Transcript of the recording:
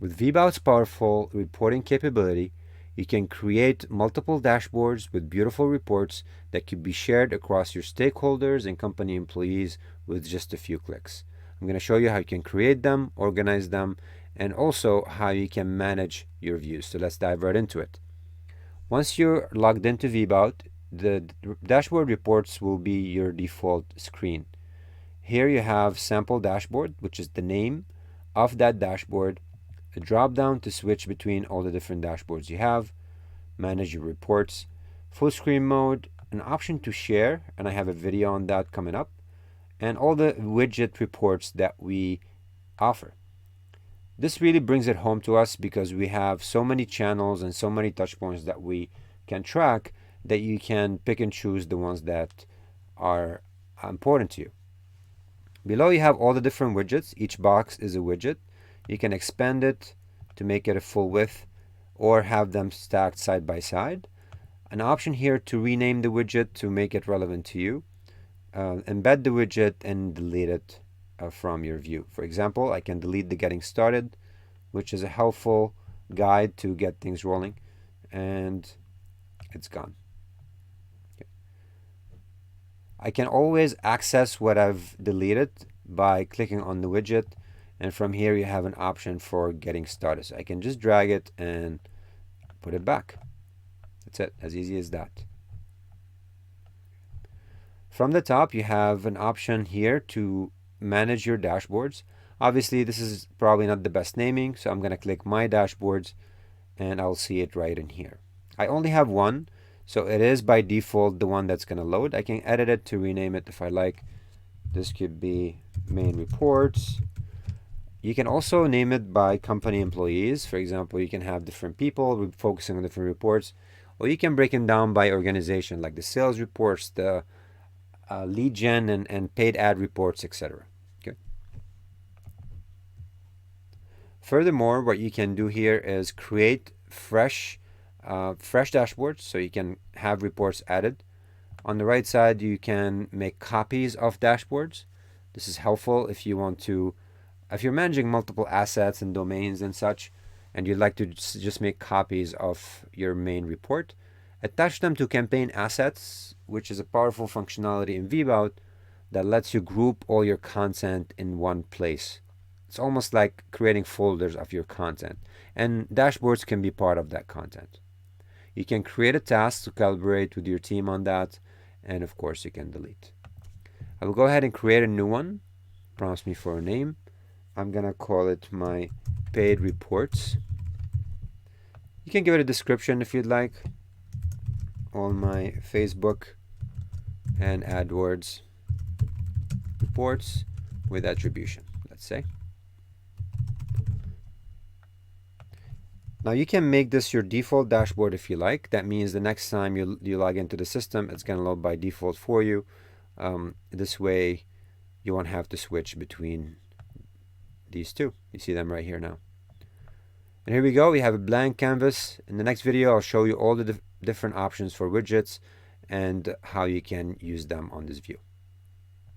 With VBOUT's powerful reporting capability, you can create multiple dashboards with beautiful reports that could be shared across your stakeholders and company employees with just a few clicks. I'm going to show you how you can create them, organize them, and also how you can manage your views. So let's dive right into it. Once you're logged into VBOUT, the dashboard reports will be your default screen. Here you have sample dashboard, which is the name of that dashboard, a drop down to switch between all the different dashboards you have, manage your reports, full screen mode, an option to share, and I have a video on that coming up, and all the widget reports that we offer. This really brings it home to us because we have so many channels and so many touch points that we can track that you can pick and choose the ones that are important to you. Below you have all the different widgets. Each box is a widget. You can expand it to make it a full width or have them stacked side by side. An option here to rename the widget to make it relevant to you. Embed the widget and delete it from your view. For example, I can delete the getting started, which is a helpful guide to get things rolling, and it's gone. Okay. I can always access what I've deleted by clicking on the widget, and from here you have an option for getting started. So I can just drag it and put it back. That's it, as easy as that. From the top, you have an option here to manage your dashboards. Obviously, this is probably not the best naming, so I'm going to click My Dashboards, and I'll see it right in here. I only have one, so it is by default the one that's going to load. I can edit it to rename it if I like. This could be Main Reports. You can also name it by company employees. For example, you can have different people focusing on different reports, or you can break them down by organization, like the sales reports, the lead gen and paid ad reports, etc. Okay. Furthermore, what you can do here is create fresh dashboards, so you can have reports added. On the right side, you can make copies of dashboards. This is helpful if you want to, if you're managing multiple assets and domains and such, and you'd like to just make copies of your main report. Attach them to campaign assets, which is a powerful functionality in VBOUT that lets you group all your content in one place. It's almost like creating folders of your content, and dashboards can be part of that content. You can create a task to collaborate with your team on that, and of course you can delete. I will go ahead and create a new one. Prompts me for a name. I'm gonna call it my paid reports. You can give it a description if you'd like. All my Facebook and AdWords reports with attribution, let's say. Now you can make this your default dashboard if you like. That means the next time you log into the system, it's going to load by default for you. This way you won't have to switch between these two. You see them right here now. And here we go. We have a blank canvas. In the next video, I'll show you all the different options for widgets and how you can use them on this view.